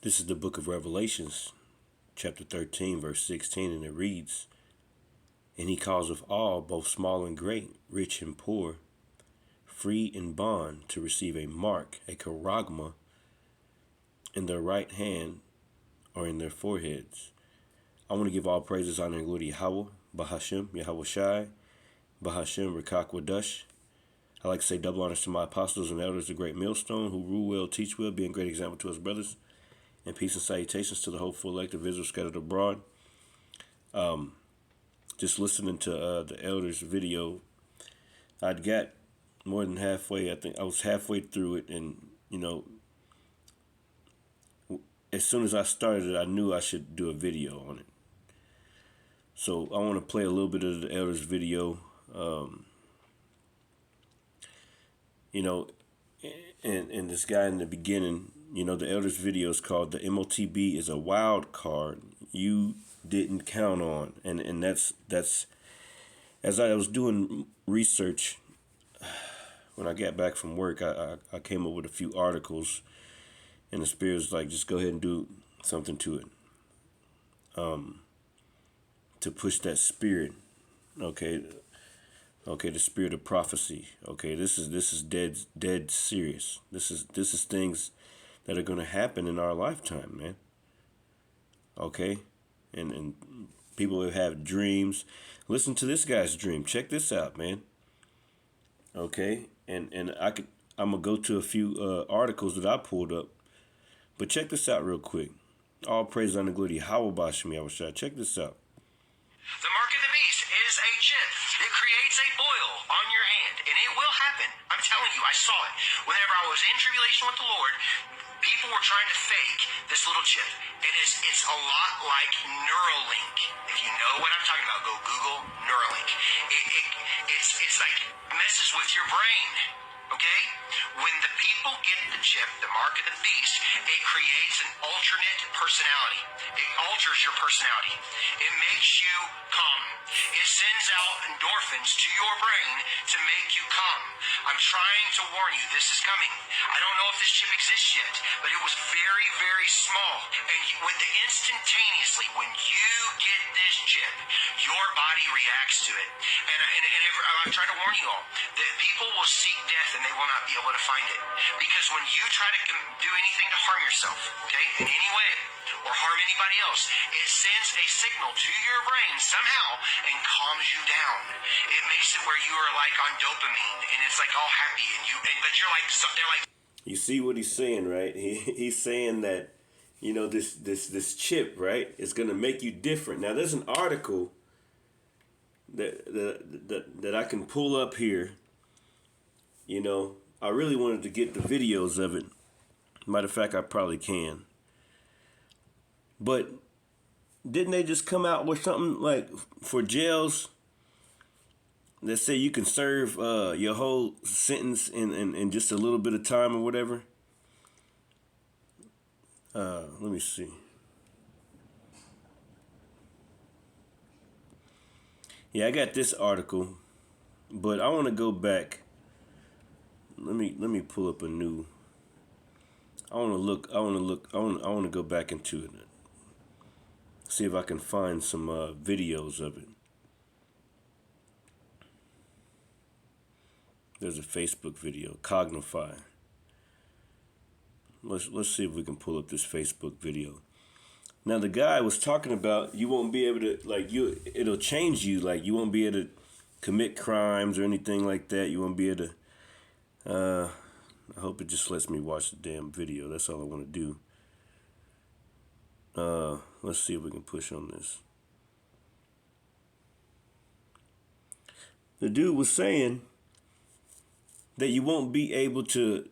This is the book of Revelations, chapter 13, verse 16, and it reads, "And he causeth all, both small and great, rich and poor, free and bond, to receive a mark, a charagma, in their right hand or in their foreheads." I want to give all praises, honor, and glory to Yahweh, Bahashem, Yahweh Shai, Bahashem, Rekak Wadash. I like to say double honors to my apostles and elders, the great millstone, who rule well, teach well, being a great example to us brothers. And peace and salutations to the hopeful elect of Israel scattered abroad. Just listening to the elders' video, I'd got more than halfway. I think I was halfway through it, and as soon as I started it, I knew I should do a video on it. So I want to play a little bit of the elders' video. And this guy in the beginning, the elders' video is called "The MOTB is a wild card you didn't count on," and that's as I was doing research when I got back from work, I came up with a few articles, and the Spirit was like, just go ahead and do something to it, to push that spirit, okay, the spirit of prophecy. Okay, this is dead serious. This is things that are going to happen in our lifetime, man. Okay, and people who have dreams, listen to this guy's dream. Check this out, man. Okay, and I'm gonna go to a few articles that I pulled up, but check this out real quick. All praise and glory, Yahweh Bashem, Yahweh Shai. Check this out. The mark of the beast is a chip that creates a boil on your hand, and it will happen. I'm telling you, I saw it. Whenever I was in tribulation with the Lord, people were trying to fake this little chip, and it's a lot like Neuralink. If you know what I'm talking about, go Google Neuralink. It's like messes with your brain. Okay? When the people get the chip, the mark of the beast, it creates an alternate personality. It alters your personality. It makes you calm. It sends out endorphins to your brain to make you calm. I'm trying to warn you, this is coming. I don't know if this chip exists yet, but it was very, very small. And instantaneously, when you get this chip, your body reacts to it. And I'm trying to warn you all that people will seek death and they will not be able to find it. Because when you try to do anything to harm yourself, okay, in any way, or harm anybody else, it sends a signal to your brain somehow and calms you down. It makes it where you are like on dopamine and it's like all happy but you're like, they're like. You see what he's saying, right? He's saying that, this chip, right, is going to make you different. Now, there's an article that I can pull up here. I really wanted to get the videos of it. Matter of fact, I probably can. But didn't they just come out with something like for jails that say you can serve your whole sentence in just a little bit of time or whatever? Let me see. Yeah, I got this article, but I want to go back. Let me pull up a new. I want to go back into it. See if I can find some videos of it. There's a Facebook video, Cognify. Let's see if we can pull up this Facebook video. Now the guy was talking about you won't be able to it'll change you, like you won't be able to commit crimes or anything like that. You won't be able to. I hope it just lets me watch the damn video. That's all I want to do. Let's see if we can push on this. The dude was saying that you won't be able to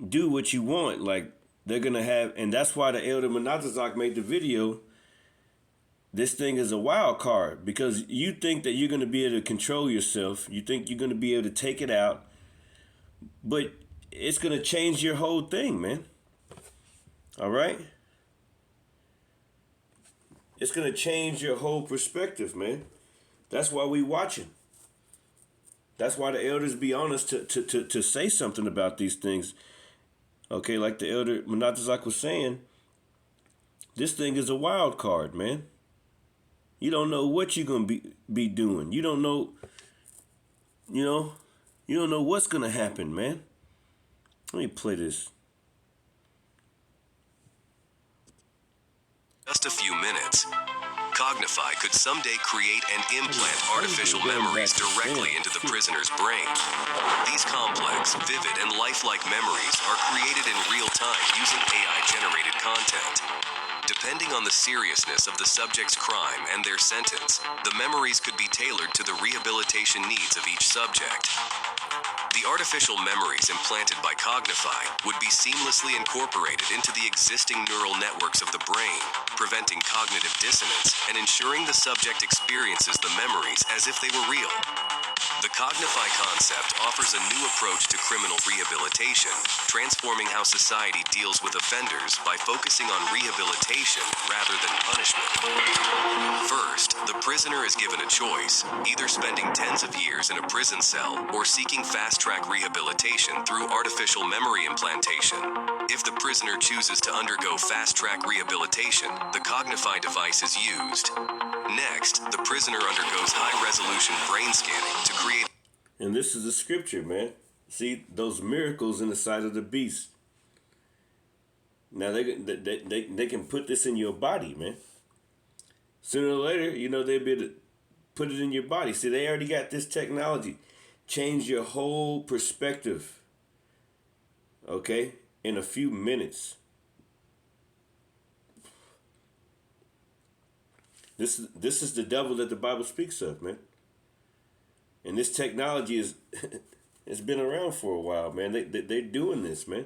do what you want. Like they're going to have, and that's why the Elder Menatazak made the video. This thing is a wild card because you think that you're going to be able to control yourself. You think you're going to be able to take it out, but it's going to change your whole thing, man. All right? It's going to change your whole perspective, man. That's why we watching. That's why the elders be honest to say something about these things. Okay, like the elder Menatazak was saying, This thing is a wild card, man. You don't know what you're gonna be doing. You don't know, you know, you don't know what's gonna happen, man. Let me play this. Just a few minutes. Cognify could someday create and implant artificial memories directly into the prisoner's brain. These complex, vivid, and lifelike memories are created in real time using AI-generated content. Depending on the seriousness of the subject's crime and their sentence, the memories could be tailored to the rehabilitation needs of each subject. The artificial memories implanted by Cognify would be seamlessly incorporated into the existing neural networks of the brain, preventing cognitive dissonance and ensuring the subject experiences the memories as if they were real. The Cognify concept offers a new approach to criminal rehabilitation, transforming how society deals with offenders by focusing on rehabilitation rather than punishment. First, the prisoner is given a choice, either spending tens of years in a prison cell or seeking fast-track rehabilitation through artificial memory implantation. If the prisoner chooses to undergo fast-track rehabilitation, the Cognify device is used. Next, the prisoner undergoes high-resolution brain scanning to create... And this is a scripture, man. See, those miracles in the sight of the beast. Now, they can put this in your body, man. Sooner or later, they'll be able to put it in your body. See, they already got this technology. Change your whole perspective, okay, in a few minutes. This is the devil that the Bible speaks of, man. And this technology it's been around for a while, man. They're doing this, man.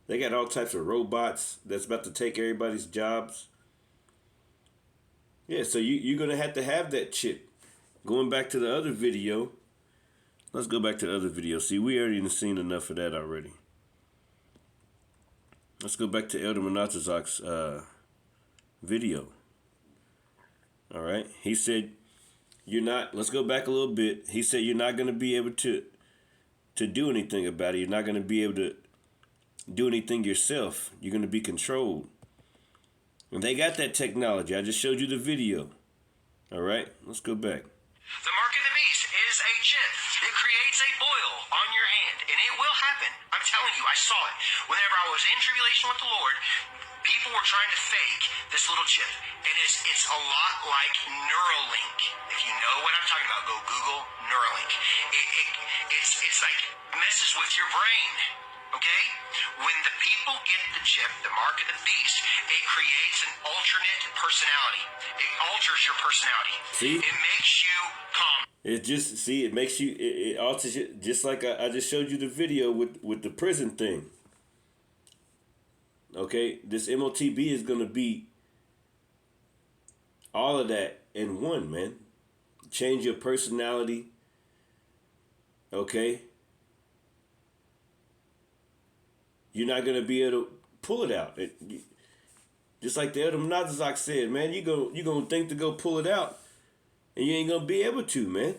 They got all types of robots that's about to take everybody's jobs. Yeah, so you're going to have that chip. Going back to the other video. Let's go back to the other video. See, we already seen enough of that already. Let's go back to Elder Monatazak's video. All right. He said, let's go back a little bit. He said, you're not going to be able to do anything about it. You're not going to be able to do anything yourself. You're going to be controlled. And they got that technology. I just showed you the video. All right. Let's go back. The mark of the beast is a chip. It creates a boil on your hand, and it will happen. I'm telling you, I saw it. Whenever I was in tribulation with the Lord, people were trying to fake this little chip. And it's a lot like Neuralink. If you know what I'm talking about, go Google Neuralink. It's like messes with your brain. Okay? When the people get the chip, the mark of the beast, it creates an alternate personality. It alters your personality. See? It makes you calm. It makes you, it alters you, just like I just showed you the video with the prison thing. Okay? This MOTB is going to be all of that in one, man. Change your personality. Okay? You're not going to be able to pull it out. Just like the Elder Monatazak said, man, you're going to think to go pull it out, and you ain't going to be able to, man.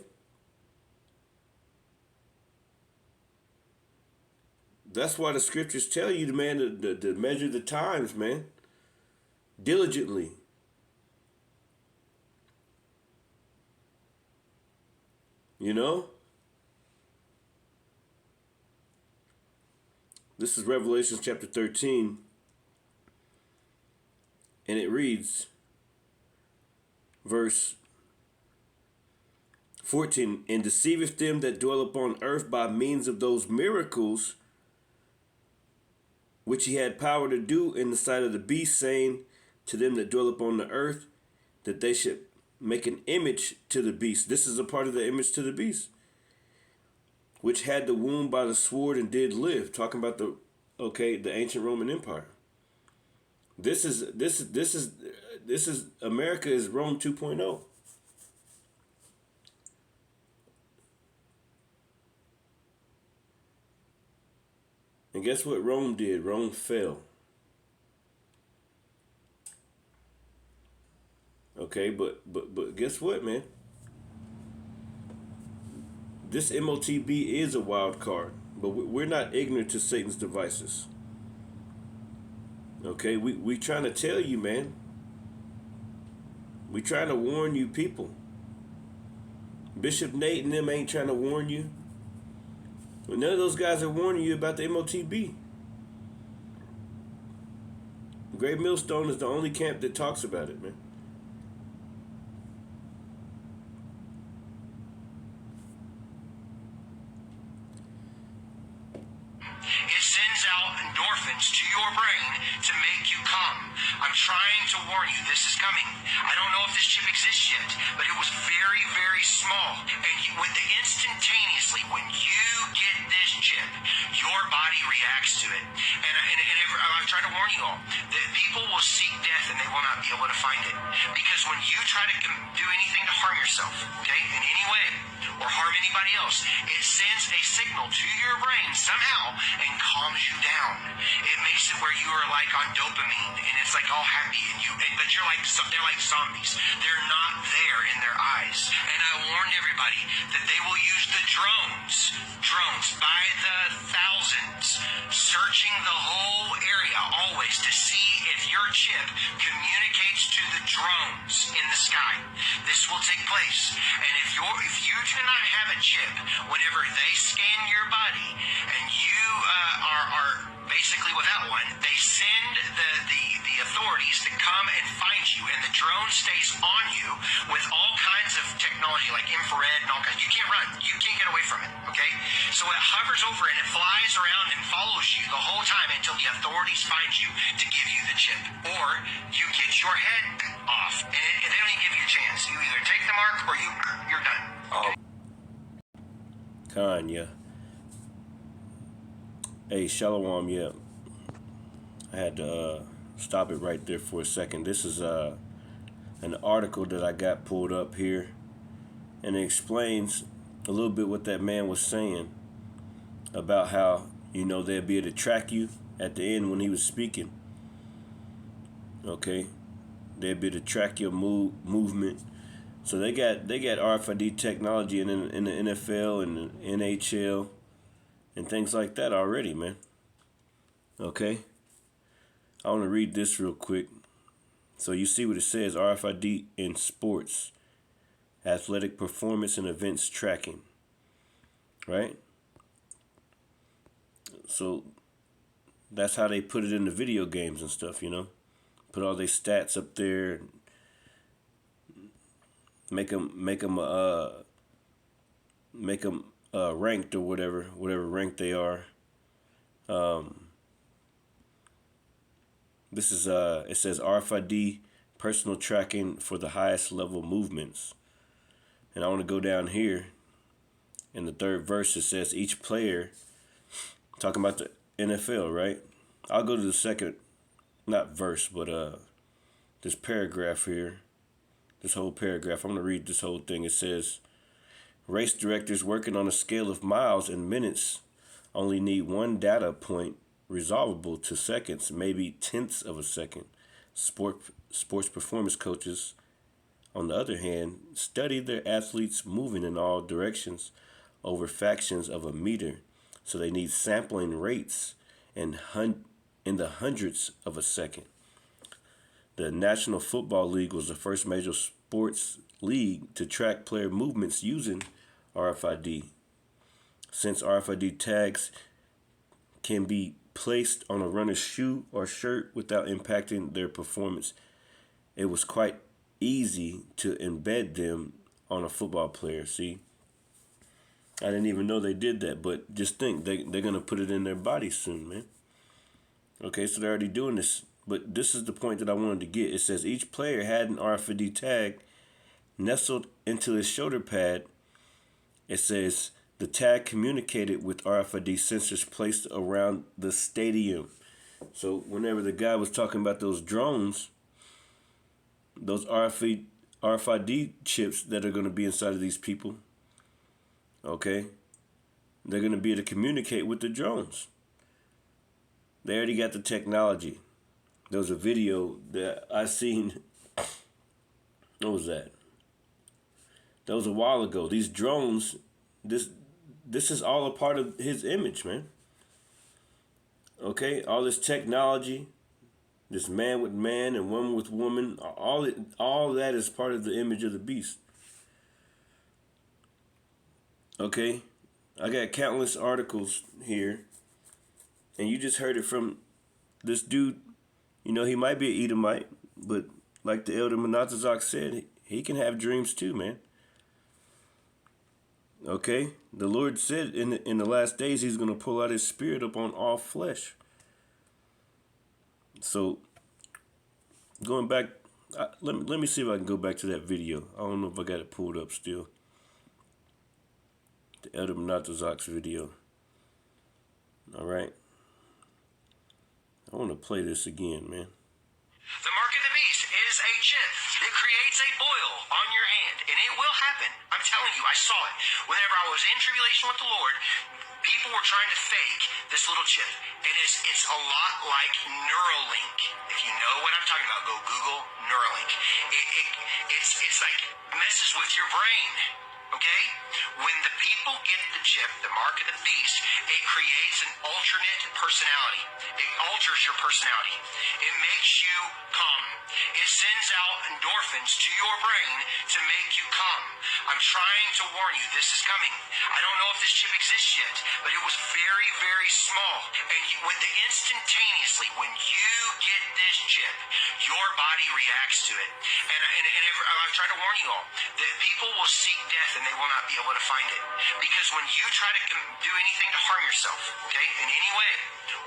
That's why the scriptures tell you, man, to measure the times, man, diligently. You know? This is Revelation chapter 13, and it reads, verse 14, and deceiveth them that dwell upon earth by means of those miracles which he had power to do in the sight of the beast, saying to them that dwell upon the earth, that they should make an image to the beast. This is a part of the image to the beast, which had the wound by the sword and did live. Talking about the ancient Roman Empire. This is America is Rome 2.0. And guess what Rome did? Rome fell. Okay, but guess what, man? This MOTB is a wild card, but we're not ignorant to Satan's devices. Okay, we trying to tell you, man. We trying to warn you people. Bishop Nate and them ain't trying to warn you. But none of those guys are warning you about the MOTB. Great Millstone is the only camp that talks about it, man. It sends out endorphins to your brain to make you calm. I'm trying to warn you, this is coming. I don't know if this chip exists yet, but it was very, very small. And instantaneously, when you get this chip, your body reacts to it. And I'm trying to warn you all that people will seek death and they will not be able to find it. Because when you try to do anything to harm yourself, okay, in any way, or harm anybody else, it sends a signal to your brain somehow and calms you down. It makes it where you are like on dopamine and it's like all happy but they're like zombies. They're not there in their eyes. And I warned everybody that they will use the drones by the thousands, searching the whole area always to see if your chip communicates to the drones in the sky. This will take place. And if you do not have a chip, whenever they scan your body and you are basically without one, they send the authorities to come and find you, and the drone stays on you with all kinds of technology like infrared and all kinds. You can't run. You can't get away from it, okay? So it hovers over and it flies around and follows you the whole time until the authorities find you to give you the chip. Or you get your head off, and they don't even give you a chance. You either take the mark or you're done. Okay? Kanye. Hey, Shalom, yeah. I had to stop it right there for a second. This is an article that I got pulled up here, and it explains a little bit what that man was saying about how, they'd be able to track you at the end when he was speaking. Okay? They'd be able to track your movement. So they got RFID technology in the NFL and the NHL and things like that already, man. Okay? I want to read this real quick. So you see what it says, RFID in sports, athletic performance and events tracking, right? So that's how they put it in the video games and stuff, Put all their stats up there, make them ranked or whatever rank they are. This is it says RFID personal tracking for the highest level movements. And I want to go down here in the third verse. It says each player, talking about the NFL, right? I'll go to the second, not verse, but this paragraph here, this whole paragraph. I'm going to read this whole thing. It says, race directors working on a scale of miles and minutes only need one data point resolvable to seconds, maybe tenths of a second. Sports performance coaches, on the other hand, study their athletes moving in all directions over fractions of a meter, so they need sampling rates in the hundredths of a second. The National Football League was the first major sports league to track player movements using RFID. Since RFID tags can be placed on a runner's shoe or shirt without impacting their performance, it was quite easy to embed them on a football player. See, I didn't even know they did that, but just think, they're going to put it in their body soon, man. Okay, so they're already doing this, but this is the point that I wanted to get. It says each player had an RFID tag nestled into his shoulder pad. It says the tag communicated with RFID sensors placed around the stadium. So whenever the guy was talking about those drones, those RFID chips that are going to be inside of these people, okay, they're going to be able to communicate with the drones. They already got the technology. There was a video that I seen. What was that? That was a while ago. These drones, this is all a part of his image, man. Okay, all this technology, This man with man and woman with woman, all that is part of the image of the beast. Okay? I got countless articles here, and you just heard it from this dude. You know, he might be an Edomite, but like the elder Menatazak said, he can have dreams too, man. Okay? The Lord said in the last days he's going to pull out his spirit upon all flesh. So, going back, let me see if I can go back to that video. I don't know if I got it pulled up still. The elder Menatazak's video. All right. I want to play this again, man. The mark of the beast is a chip that creates a boil on your hand, and it will happen. I'm telling you, I saw it. Whenever I was in tribulation with the Lord, people were trying to fake this little chip, and it's a lot like Neuralink. If you know what I'm talking about, go Google Neuralink. It's like messes with your brain. Okay? When the people get the chip, the mark of the beast, it creates an alternate personality. It alters your personality. It makes you calm. It sends out endorphins to your brain to make you calm. I'm trying to warn you, this is coming. I don't know if this chip exists yet, but it was very, very small. And instantaneously, when you get this chip, your body reacts to it. And I'm trying to warn you all that people will seek death and they will not be able to find it. Because when you try to do anything to harm yourself, okay, in any way,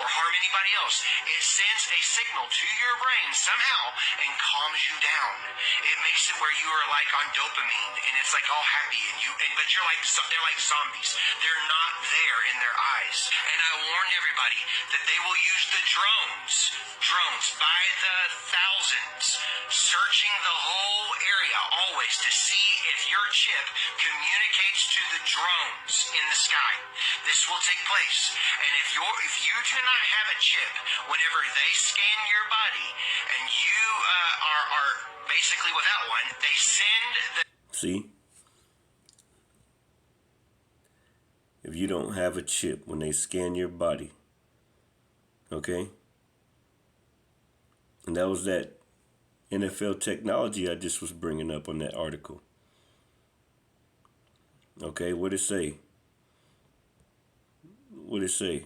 or harm anybody else, it sends a signal to your brain somehow and calms you down. It makes it where you are like on dopamine and it's like all happy but they're like zombies. They're not there in their eyes. And I warned everybody that they will use the drones by the thousands, searching the whole area always to see if your chip communicates to the drones in the sky. This will take place. And if you do not have a chip, whenever they scan your body and you are basically without one, they send the... See? If you don't have a chip when they scan your body, okay? And that was that NFL technology I just was bringing up on that article. Okay, what it say? What it say?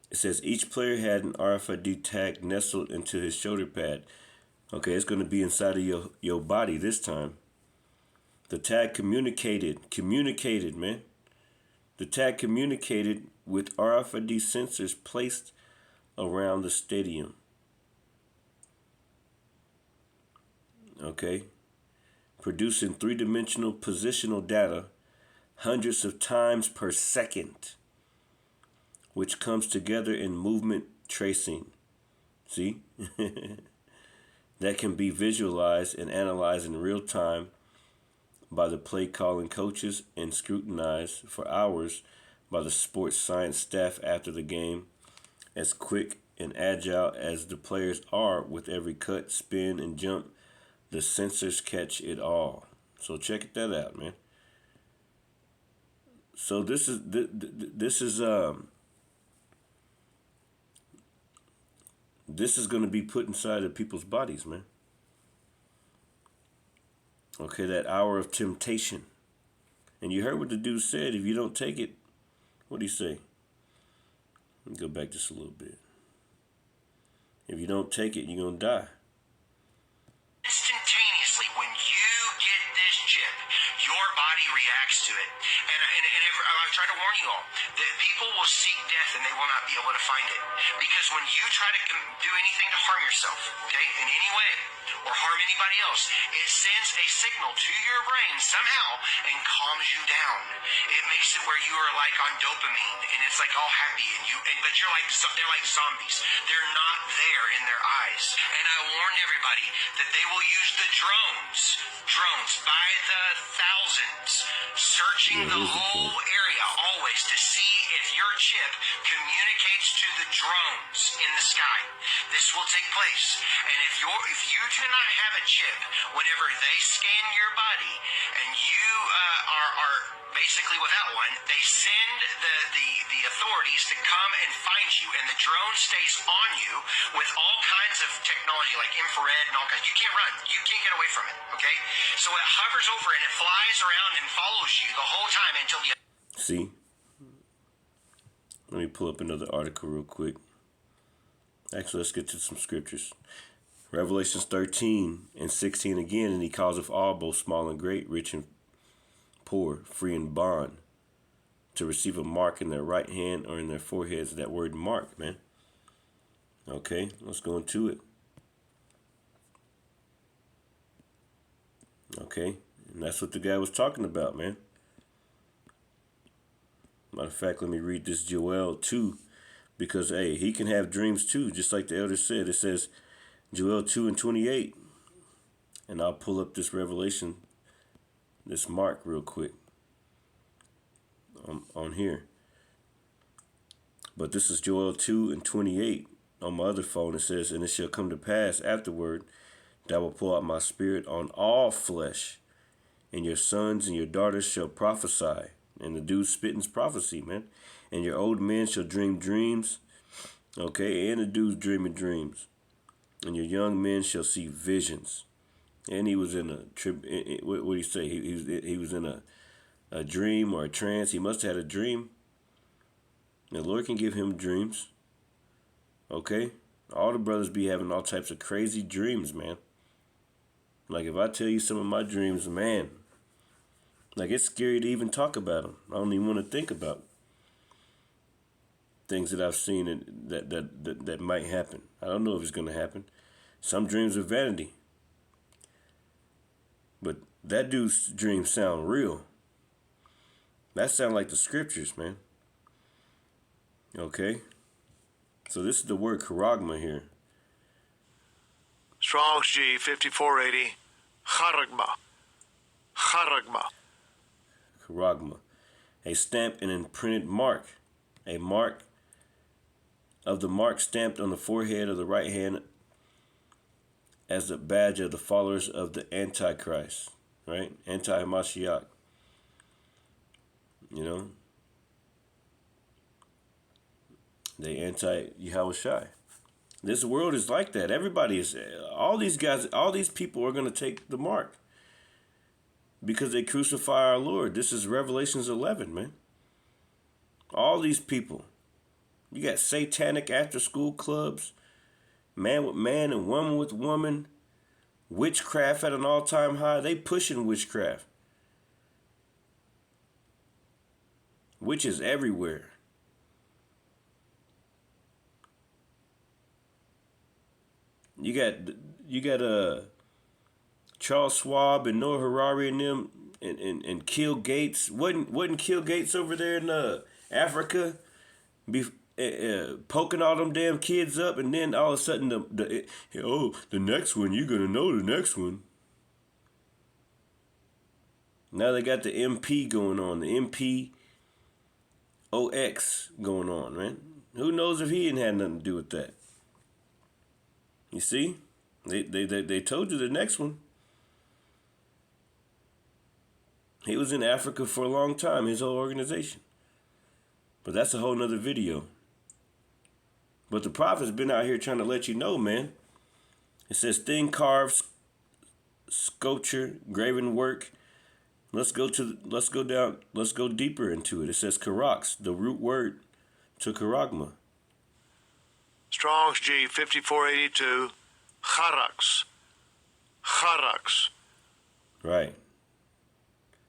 It says each player had an RFID tag nestled into his shoulder pad. Okay, it's going to be inside of your body this time. The tag communicated, man. The tag communicated with RFID sensors placed around the stadium. Okay. Producing three-dimensional positional data hundreds of times per second, which comes together in movement tracing. See? That can be visualized and analyzed in real time by the play calling coaches and scrutinized for hours by the sports science staff after the game. As quick and agile as the players are with every cut, spin, and jump, the sensors catch it all. So check that out, man. So this is going to be put inside of people's bodies, man. Okay, that hour of temptation. And you heard what the dude said. If you don't take it, what did he say? Let me go back just a little bit. If you don't take it, you're going to die. Instantaneously, when you get this chip, your body reacts to it. And I'm trying to warn you all that people will seek death and they will not be able to find it. Because when you try to do anything to harm yourself, okay, in any way, or harm anybody else, it sends a signal to your brain somehow and calms you down. It makes it where you are like on dopamine and it's like all happy but they're like zombies. They're not there in their eyes. And I warned everybody that they will use the drones by the thousands, searching the whole area always to see if your chip communicates to the drones in the sky. This will take place. And if you do not have a chip, whenever they scan your body and you are basically without one, they send the authorities to come and find you, and the drone stays on you with all kinds of technology like infrared and all kinds. You can't run. You can't get away from it. Okay? So it hovers over and it flies around and follows you the whole time until the... See? Let me pull up another article real quick. Actually, let's get to some scriptures. Revelations 13 and 16 again, and he causeth all, both small and great, rich and poor, free and bond, to receive a mark in their right hand or in their foreheads. That word mark, man. Okay, let's go into it. Okay, and that's what the guy was talking about, man. Matter of fact, let me read this Joel 2, because, hey, he can have dreams too, just like the elder said. It says, Joel 2 and 28. And I'll pull up this Revelation, this mark real quick on here. But this is Joel 2 and 28. On my other phone it says, and it shall come to pass afterward that I will pour out my spirit on all flesh, and your sons and your daughters shall prophesy. And the dude's spitting's prophecy, man. And your old men shall dream dreams. Okay, and the dude's dreaming dreams. And your young men shall see visions. And he was in a trip. What do you say? He was in a dream or a trance. He must have had a dream. The Lord can give him dreams. Okay, all the brothers be having all types of crazy dreams, man. Like if I tell you some of my dreams, man, like it's scary to even talk about them. I don't even want to think about things that I've seen and that might happen. I don't know if it's going to happen. Some dreams are vanity. But that dude's dreams sound real. That sound like the scriptures, man. Okay. So this is the word charagma here. Strong's G 5480. Charagma. Charagma. Charagma. A stamped and imprinted mark. A mark of the mark stamped on the forehead of the right hand as the badge of the followers of the Antichrist. Right? Anti-Mashiach. You know? They anti-Yahushai. This world is like that. Everybody is, all these guys, all these people are going to take the mark because they crucify our Lord. This is Revelations 11, man. All these people. You got satanic after-school clubs, man with man and woman with woman, witchcraft at an all-time high. They pushing witchcraft. Witches everywhere. You got Charles Schwab and Noah Harari and them and Kill Gates. Wasn't Kill Gates over there in Africa poking all them damn kids up, and then all of a sudden the next one, you're gonna know the next one. Now they got the MP going on, the MPOX going on, man. Who knows if he ain't had nothing to do with that? You see, they told you the next one. He was in Africa for a long time, his whole organization. But that's a whole nother video. But the prophet's been out here trying to let you know, man. It says thin carved sculpture, graven work. Let's go deeper into it. It says karax, the root word to charagma. Strong's G 5482. Charax. Charax. Right.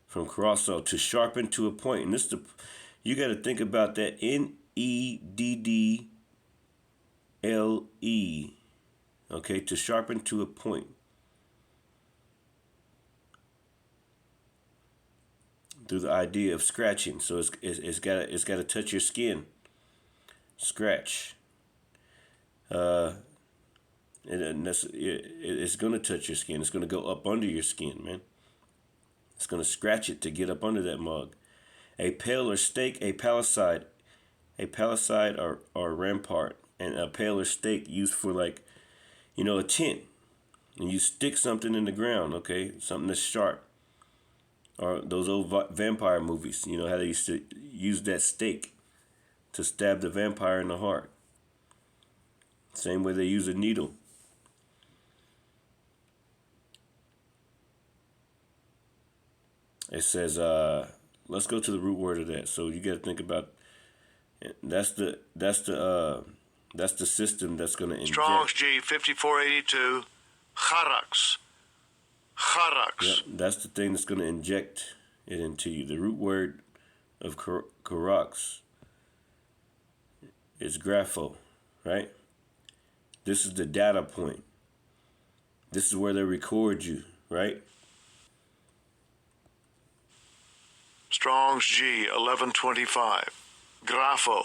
From Carasso, to sharpen to a point. And this you got to think about that. NEDDLE. Okay, to sharpen to a point. Through the idea of scratching. So it's got to touch your skin. Scratch. It's going to touch your skin. It's going to go up under your skin, man. It's going to scratch it to get up under that mug. A pale or stake, a palisade, a palisade or rampart, and a paler stake used for like, a tent. And you stick something in the ground, okay? Something that's sharp. Or those old vampire movies, how they used to use that stake to stab the vampire in the heart. Same way they use a needle. It says, let's go to the root word of that. So you got to think about, that's the system that's going to inject. Strong's G 5482. Charax. Yep, that's the thing that's going to inject it into you. The root word of charax is grapho, right? This is the data point. This is where they record you, right? Strong's G 1125. Grapho.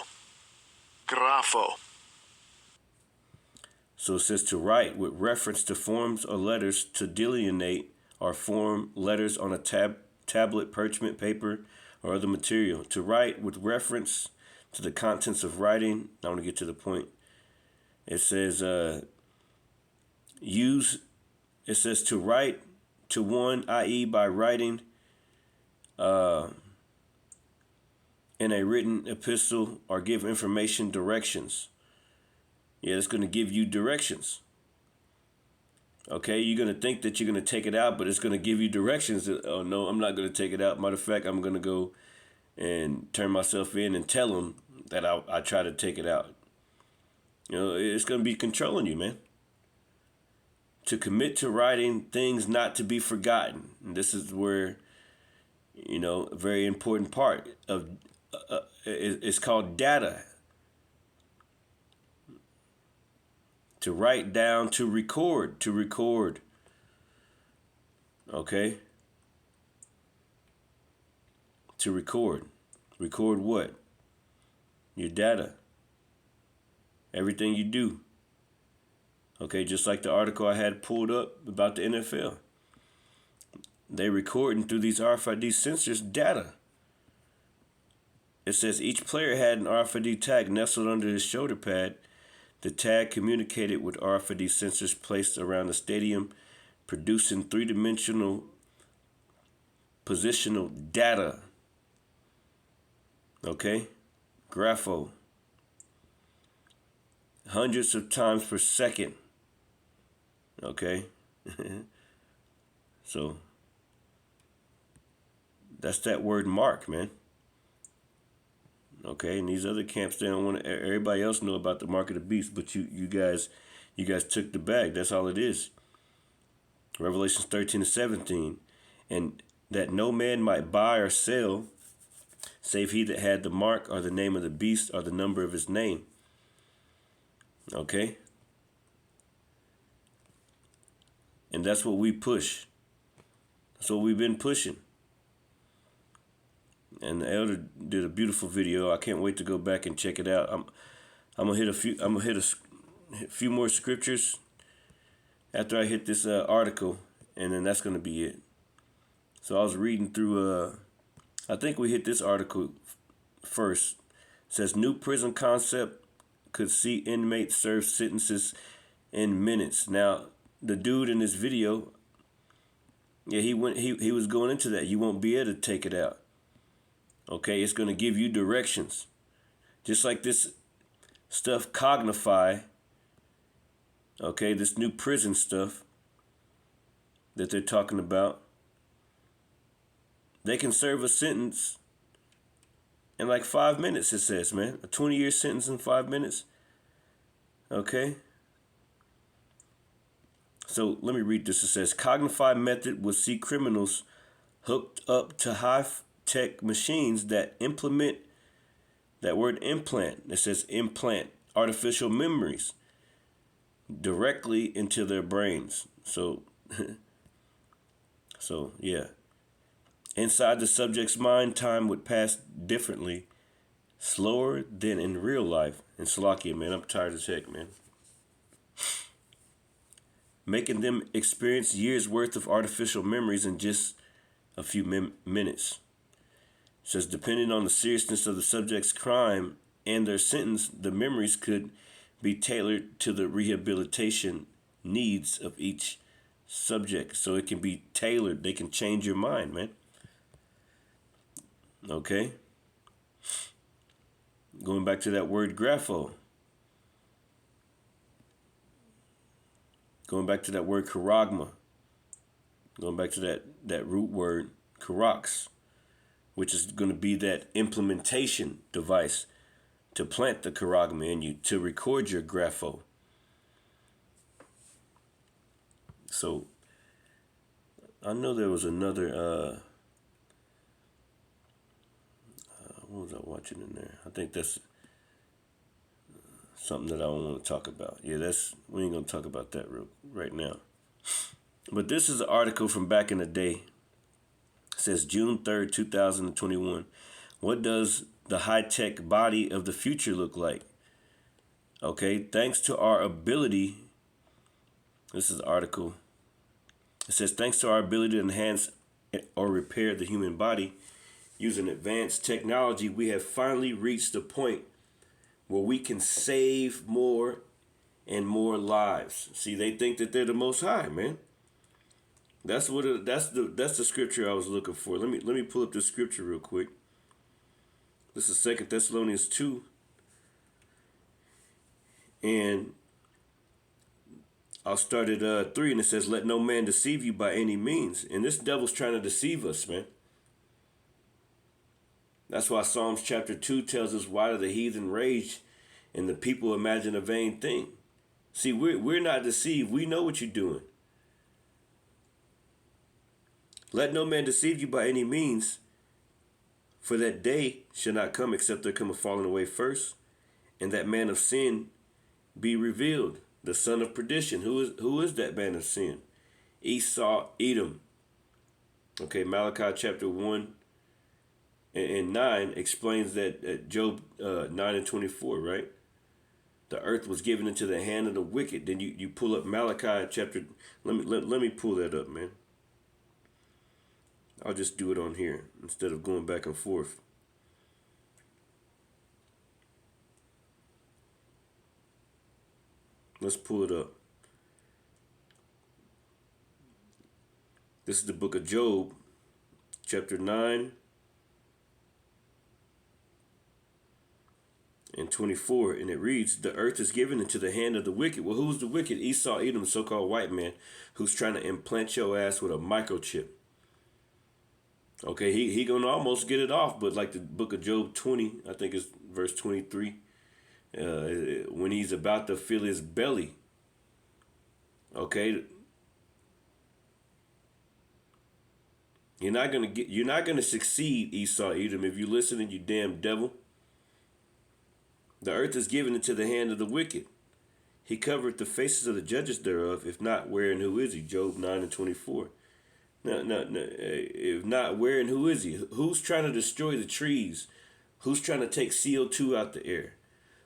So it says to write with reference to forms or letters, to delineate or form letters on a tablet, parchment paper, or other material. To write with reference to the contents of writing. I want to get to the point. It says it says to write to one, i.e. by writing in a written epistle, or give information, directions. Yeah, it's going to give you directions. Okay, you're going to think that you're going to take it out, but it's going to give you directions. Oh, no, I'm not going to take it out. Matter of fact, I'm going to go and turn myself in and tell them that I try to take it out. It's going to be controlling you, man. To commit to writing things not to be forgotten. And this is where, a very important part of it's called data. To write down, to record. Okay? To record. Record what? Your data. Everything you do. Okay, just like the article I had pulled up about the NFL. They recording through these RFID sensors data. It says each player had an RFID tag nestled under his shoulder pad. The tag communicated with RFID sensors placed around the stadium, producing three-dimensional positional data. Okay? Grapho. Hundreds of times per second. Okay? So, that's that word mark, man. Okay, and these other camps, they don't want everybody else know about the mark of the beast, but you guys took the bag. That's all it is. Revelations 13-17, and that no man might buy or sell, save he that had the mark or the name of the beast or the number of his name. Okay? And that's what we push. That's what we've been pushing. And the elder did a beautiful video. I can't wait to go back and check it out. I'm gonna hit a few more scriptures after I hit this article, and then that's gonna be it. So I was reading through. I think we hit this article first. It says new prison concept could see inmates serve sentences in minutes. Now the dude in this video, yeah, he was going into that. You won't be able to take it out. Okay, it's going to give you directions. Just like this stuff, Cognify, okay, this new prison stuff that they're talking about, they can serve a sentence in like 5 minutes, it says, man. A 20-year sentence in 5 minutes. Okay? So let me read this. It says, Cognify method will see criminals hooked up to high-tech machines that implement, that word implant, it says implant, artificial memories directly into their brains. So, yeah. Inside the subject's mind, time would pass differently, slower than in real life. And Slovakia, man, I'm tired as heck, man. Making them experience years' worth of artificial memories in just a few minutes. It says, depending on the seriousness of the subject's crime and their sentence, the memories could be tailored to the rehabilitation needs of each subject. So it can be tailored. They can change your mind, man. Okay? Going back to that word grapho. Going back to that word charagma. Going back to that root word charax, which is going to be that implementation device to plant the charagma in you, to record your grapho. So I know there was another what was I watching in there? I think that's something that I want to talk about. Yeah, we ain't gonna talk about that right now. But this is an article from back in the day. It says June 3rd, 2021. What does the high-tech body of the future look like? Okay, thanks to our ability, this is the article. It says, thanks to our ability to enhance or repair the human body using advanced technology, we have finally reached the point where we can save more and more lives. See, they think that they're the Most High, man. That's the scripture I was looking for. Let me pull up the scripture real quick. This is 2 Thessalonians 2. And I'll start at 3, and it says, let no man deceive you by any means. And this devil's trying to deceive us, man. That's why Psalms chapter 2 tells us, why do the heathen rage and the people imagine a vain thing? See, we're not deceived. We know what you're doing. Let no man deceive you by any means, for that day shall not come except there come a falling away first, and that man of sin be revealed, the son of perdition. Who is that man of sin? Esau, Edom. Okay, Malachi chapter 1 and 9 explains that Job 9 and 24, right? The earth was given into the hand of the wicked. Then you pull up Malachi chapter. Let me pull that up, man. I'll just do it on here instead of going back and forth. Let's pull it up. This is the book of Job, chapter 9 and 24, and it reads, the earth is given into the hand of the wicked. Well, who's the wicked? Esau, Edom, the so-called white man, who's trying to implant your ass with a microchip. Okay, he gonna almost get it off, but like the book of Job 20, I think it's verse 23, when he's about to fill his belly. Okay, you're not gonna succeed, Esau, Edom, if you listen, you damn devil. The earth is given into the hand of the wicked. He covered the faces of the judges thereof. If not, where and who is he? Job 9 and 24. No. If not, where and who is he? Who's trying to destroy the trees? Who's trying to take CO2 out the air?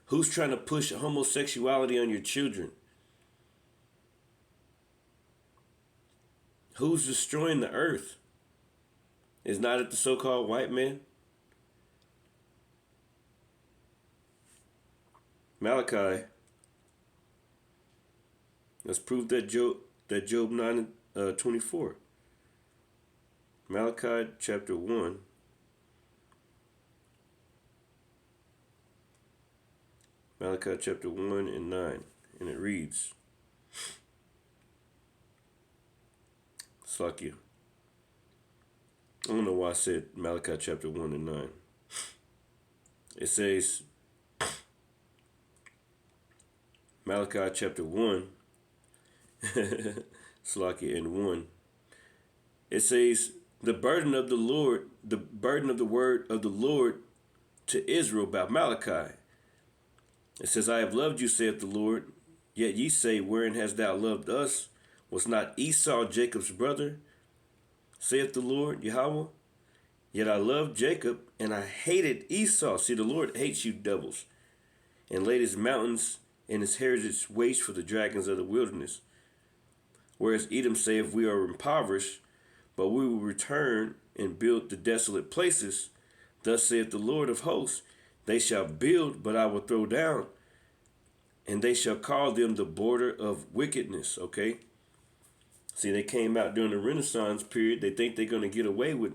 Who's trying to push homosexuality on your children? Who's destroying the earth? Is not it the so-called white man? Malachi. Let's prove that Job 9 and 24. Malachi chapter 1. Malachi chapter 1 and 9. And it reads, Slakia. I don't know why I said Malachi chapter 1 and 9. It says, Malachi chapter 1, Slakia and 1. It says, the burden of the word of the Lord to Israel about Malachi. It says, I have loved you, saith the Lord. Yet ye say, wherein hast thou loved us? Was not Esau Jacob's brother? Saith the Lord, Yahweh. Yet I loved Jacob, and I hated Esau. See, the Lord hates you devils, and laid his mountains and his heritage waste for the dragons of the wilderness. Whereas Edom saith, we are impoverished, but we will return and build the desolate places. Thus saith the Lord of hosts, They shall build, but I will throw down, and they shall call them the border of wickedness. Okay. See, they came out during the Renaissance period. They think they're going to get away with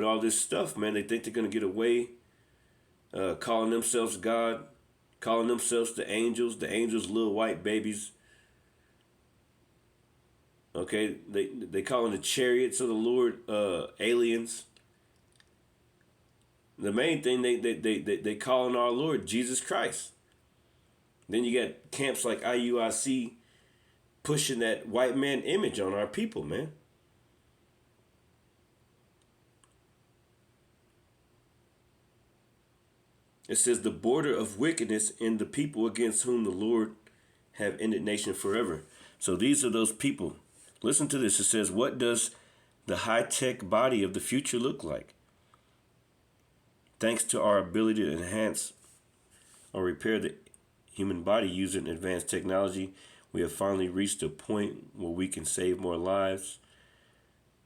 all this stuff, man. They think they're going to get away, calling themselves God, calling themselves the angels little white babies. Okay, they calling the chariots of the Lord aliens. The main thing they calling our Lord Jesus Christ. Then you got camps like IUIC pushing that white man image on our people, man. It says the border of wickedness in the people against whom the Lord have indignation forever. So these are those people. Listen to this. It says, what does the high-tech body of the future look like? Thanks to our ability to enhance or repair the human body using advanced technology, we have finally reached a point where we can save more lives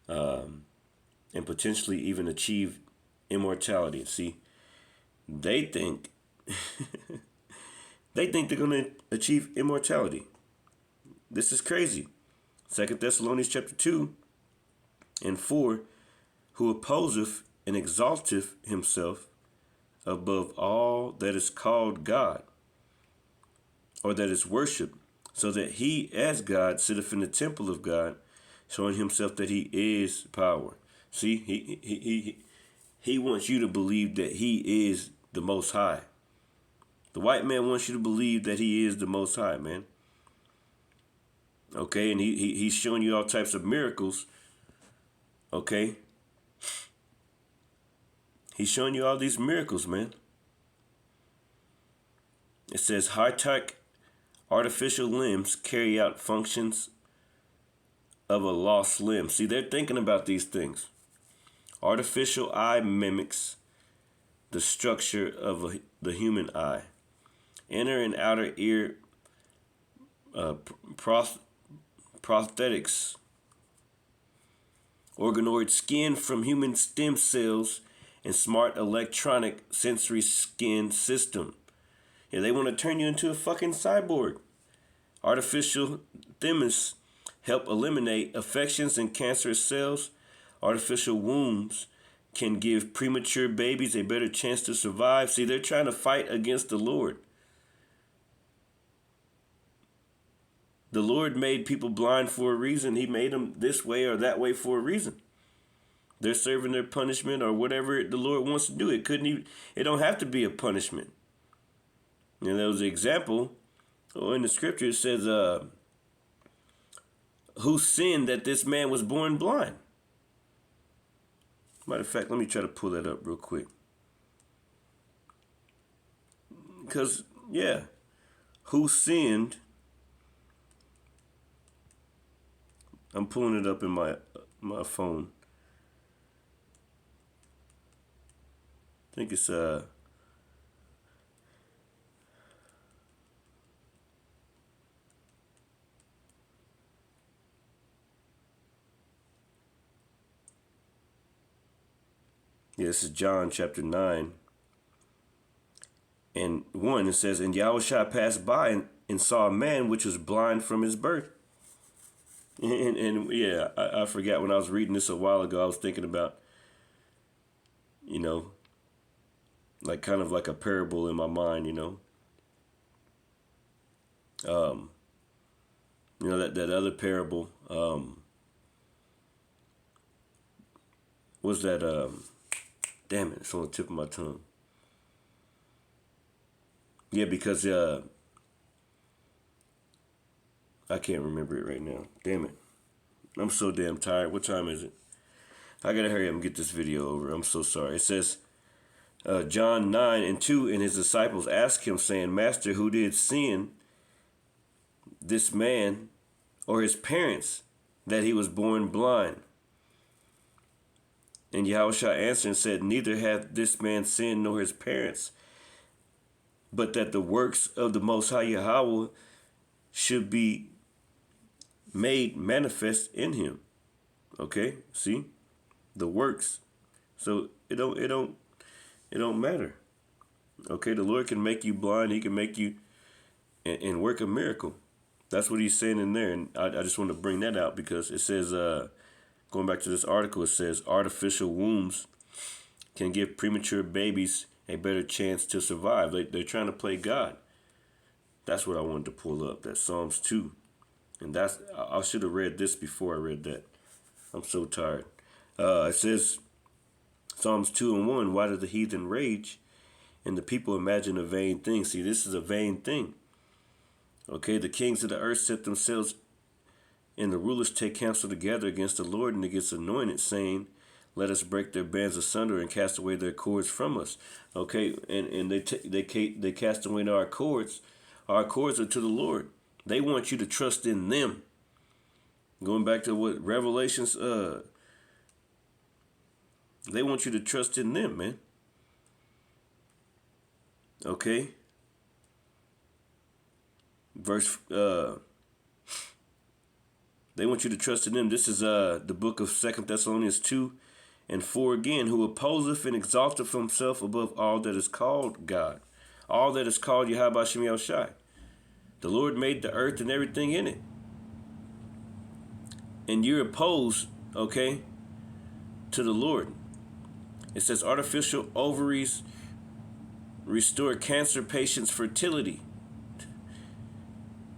and potentially even achieve immortality. See, they think they're going to achieve immortality. This is crazy. 2 Thessalonians chapter 2 and 4, who opposeth and exalteth himself above all that is called God, or that is worshipped, so that he as God sitteth in the temple of God, showing himself that he is power. See, he wants you to believe that he is the Most High. The white man wants you to believe that he is the Most High, man. Okay, and he's showing you all types of miracles. Okay. He's showing you all these miracles, man. It says high-tech artificial limbs carry out functions of a lost limb. See, they're thinking about these things. Artificial eye mimics the structure of the human eye. Inner and outer ear prosthetics. Organoid skin from human stem cells and smart electronic sensory skin system. Yeah, they want to turn you into a fucking cyborg. Artificial thymus help eliminate infections and cancerous cells. Artificial wombs can give premature babies a better chance to survive. See, they're trying to fight against the Lord. The Lord made people blind for a reason. He made them this way or that way for a reason. They're serving their punishment or whatever the Lord wants to do. It don't have to be a punishment. And there was an example in the scripture. It says, who sinned that this man was born blind? Matter of fact, let me try to pull that up real quick. Because, yeah, who sinned? I'm pulling it up in my phone. I think it's yeah, this is John chapter 9 and 1. It says, and Yahushua passed by and saw a man which was blind from his birth. And yeah, I forgot when I was reading this a while ago, I was thinking about, like kind of like a parable in my mind, that other parable, was that, damn it, it's on the tip of my tongue. Yeah, because, I can't remember it right now. Damn it. I'm so damn tired. What time is it? I gotta hurry up and get this video over. I'm so sorry. It says, John 9 and 2, and his disciples asked him, saying, Master, who did sin, this man or his parents, that he was born blind? And Yahushua answered and said, neither hath this man sinned nor his parents, but that the works of the Most High Yahweh should be made manifest in him. Okay, see, the works. So it don't matter. Okay, the Lord can make you blind. He can make you and work a miracle. That's what he's saying in there. And I just want to bring that out because it says, going back to this article, it says artificial wombs can give premature babies a better chance to survive. They're trying to play God. That's what I wanted to pull up. That's Psalms 2. And I should have read this before I read that. I'm so tired. It says, Psalms 2:1, why do the heathen rage and the people imagine a vain thing? See, this is a vain thing. Okay, the kings of the earth set themselves and the rulers take counsel together against the Lord and against anointed, saying, let us break their bands asunder and cast away their cords from us. Okay, and they cast away our cords. Our cords are to the Lord. They want you to trust in them. Going back to what Revelations, they want you to trust in them, man. Okay. Verse, they want you to trust in them. This is the book of 2 Thessalonians 2:4 again. Who opposeth and exalteth himself above all that is called God. All that is called Yahweh Shem Yahushai. The Lord made the earth and everything in it. And you're opposed, okay, to the Lord. It says artificial ovaries restore cancer patients' fertility.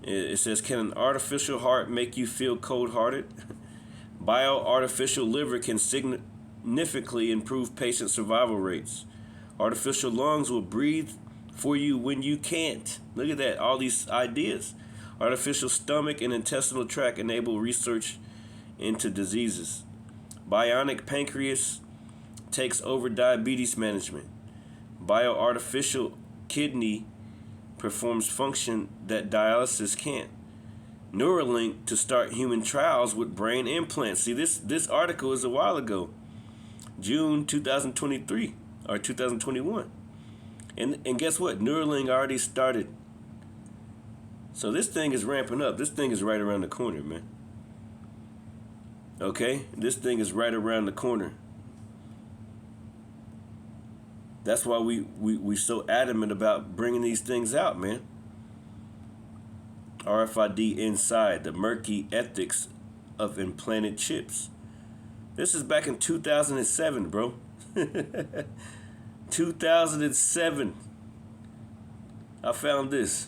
It says, can an artificial heart make you feel cold-hearted? Bio-artificial liver can significantly improve patient survival rates. Artificial lungs will breathe for you when you can't. Look at that, all these ideas. Artificial stomach and intestinal tract enable research into diseases. Bionic pancreas takes over diabetes management. Bio-artificial kidney performs function that dialysis can't. Neuralink to start human trials with brain implants. See, this article is a while ago, June 2023 or 2021. And guess what? Neuralink already started. So this thing is ramping up. This thing is right around the corner, man. Okay? This thing is right around the corner. That's why we so adamant about bringing these things out, man. RFID inside, the murky ethics of implanted chips. This is back in 2007, bro. 2007. I found this.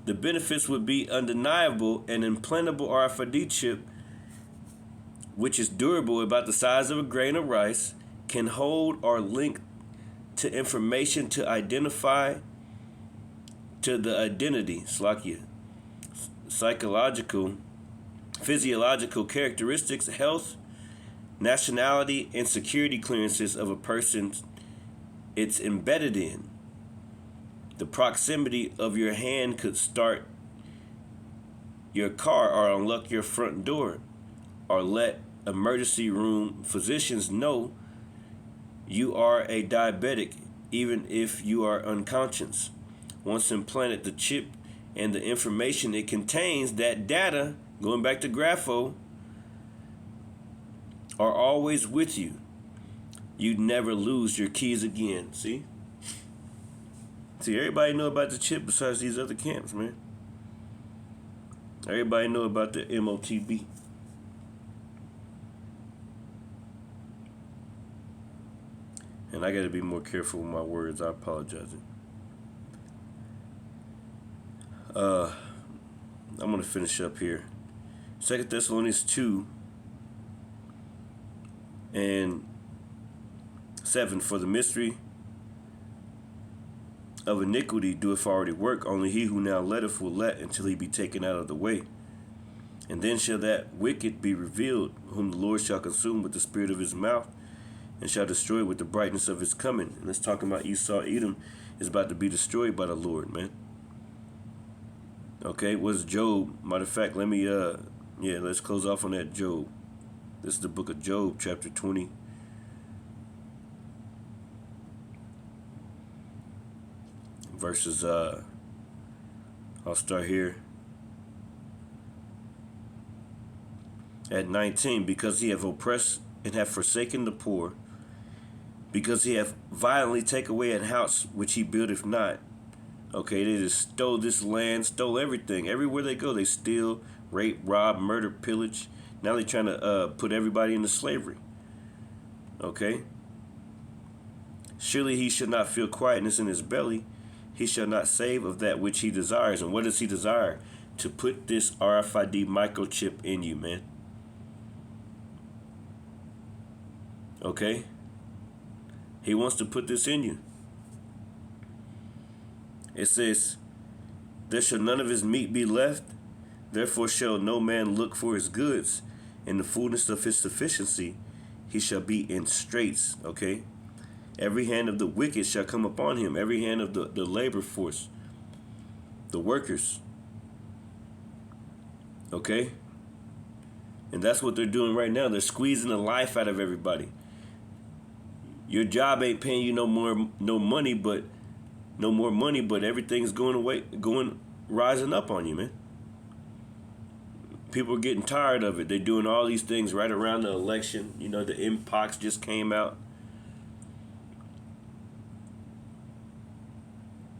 The benefits would be undeniable. An implantable RFID chip, which is durable, about the size of a grain of rice, can hold or link to information to identify to the identity, psychological, physiological characteristics, health, nationality, and security clearances of a person it's embedded in. The proximity of your hand could start your car or unlock your front door or let emergency room physicians know you are a diabetic, even if you are unconscious. Once implanted, the chip and the information it contains, that data, going back to Grapho, are always with you. You'd never lose your keys again. See, everybody know about the chip besides these other camps, man. Everybody know about the MOTB. And I got to be more careful with my words. I apologize. I'm going to finish up here. 2 Thessalonians 2:7. For the mystery of iniquity doeth already work. Only he who now letteth will let until he be taken out of the way. And then shall that wicked be revealed, whom the Lord shall consume with the spirit of his mouth, and shall destroy with the brightness of his coming. And let's talk about Esau. Edom is about to be destroyed by the Lord, man. Okay, what's Job? Matter of fact, let me, let's close off on that Job. This is the book of Job, chapter 20. Verses, I'll start here at 19. Because he have oppressed and have forsaken the poor, because he hath violently taken away an house which he buildeth not. Okay, they just stole this land, stole everything. Everywhere they go, they steal, rape, rob, murder, pillage. Now they're trying to put everybody into slavery. Okay? Surely he shall not feel quietness in his belly. He shall not save of that which he desires. And what does he desire? To put this RFID microchip in you, man. Okay? He wants to put this in you. It says, there shall none of his meat be left, therefore shall no man look for his goods. In the fullness of his sufficiency, he shall be in straits, okay? Every hand of the wicked shall come upon him, every hand of the labor force, the workers, okay? And that's what they're doing right now. They're squeezing the life out of everybody. Your job ain't paying you no more money, but everything's rising up on you, man. People are getting tired of it. They're doing all these things right around the election. You know, the MPOX just came out.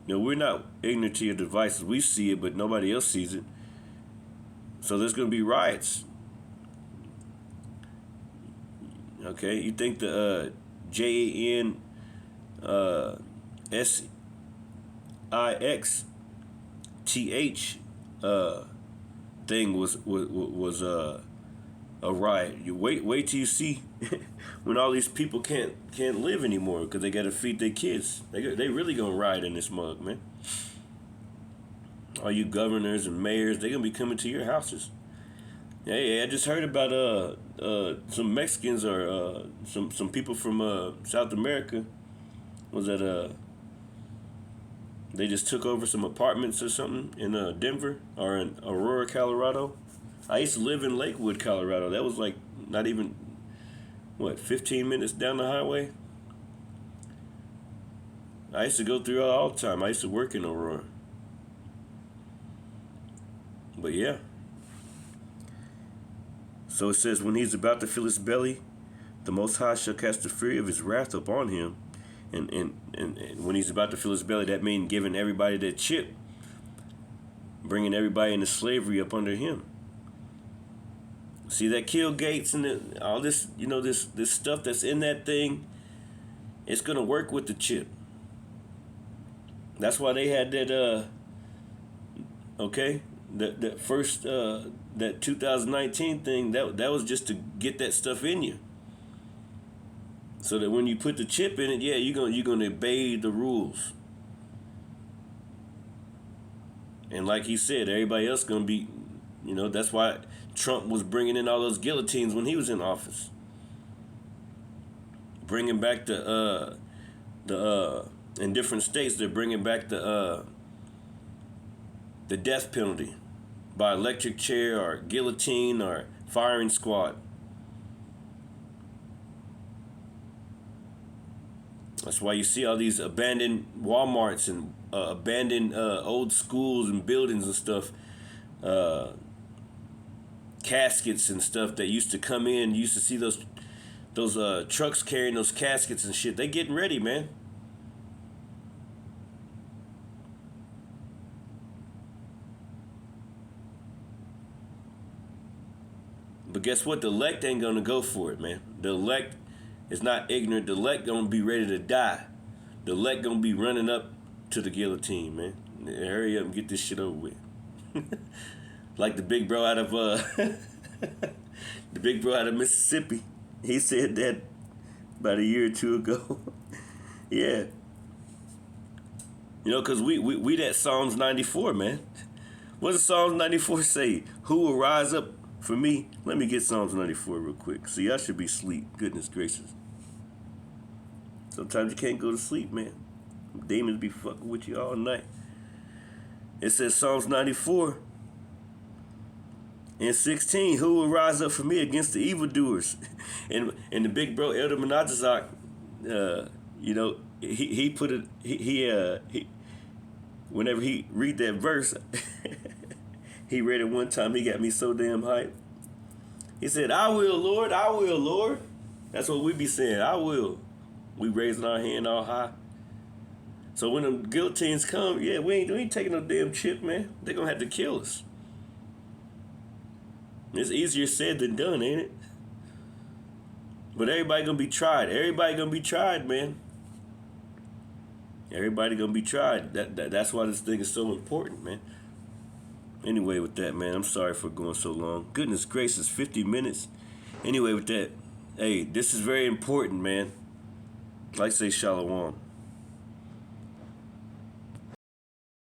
You know, we're not ignorant to your devices. We see it, but nobody else sees it. So there's going to be riots. Okay, you think the JANSIX thing was a riot? You wait till you see when all these people can't live anymore because they got to feed their kids. They really gonna riot in this mug, man. All you governors and mayors, they gonna be coming to your houses. Hey, I just heard about some Mexicans or some people from South America was that they just took over some apartments or something in Denver or in Aurora, Colorado. I used to live in Lakewood, Colorado. That was like not even 15 minutes down the highway. I used to go through it all the time. I used to work in Aurora. But yeah. So it says, when he's about to fill his belly, the Most High shall cast the fury of his wrath upon him. And when he's about to fill his belly, that means giving everybody that chip, bringing everybody into slavery up under him. See that kill gates and all this, you know, this stuff that's in that thing, it's gonna work with the chip. That's why they had that that first that 2019 thing, that was just to get that stuff in you. So that when you put the chip in it, yeah, you're gonna obey the rules. And like he said, everybody else gonna be, you know, that's why Trump was bringing in all those guillotines when he was in office. Bringing back the in different states, they're bringing back the death penalty by electric chair or guillotine or firing squad. That's why you see all these abandoned Walmarts and abandoned old schools and buildings and stuff. Caskets and stuff that used to come in. You used to see those trucks carrying those caskets and shit. They getting ready, man. But guess what? The elect ain't gonna go for it, man. The elect is not ignorant. The elect gonna be ready to die. The elect gonna be running up to the guillotine, man. Hurry up and get this shit over with. Like the big bro out of Mississippi. He said that about a year or two ago. Yeah. You know, because we that Psalms 94, man. What does Psalms 94 say? Who will rise up for me? Let me get Psalms 94 real quick. See, I should be asleep. Goodness gracious. Sometimes you can't go to sleep, man. Demons be fucking with you all night. It says Psalms 94 and 16. Who will rise up for me against the evildoers? And the big bro Elder Menachezak, you know, he put it. He whenever he read that verse, he read it one time. He got me so damn hyped. He said, "I will, Lord. I will, Lord." That's what we be saying. I will. We raising our hand all high. So when them guillotines come, yeah, we ain't taking no damn chip, man. They gonna have to kill us. It's easier said than done, ain't it? But everybody gonna be tried. Everybody gonna be tried, man. Everybody gonna be tried. That's why this thing is so important, man. Anyway, with that, man, I'm sorry for going so long. Goodness gracious, 50 minutes. Anyway, with that, hey, this is very important, man. Like I say, shalom.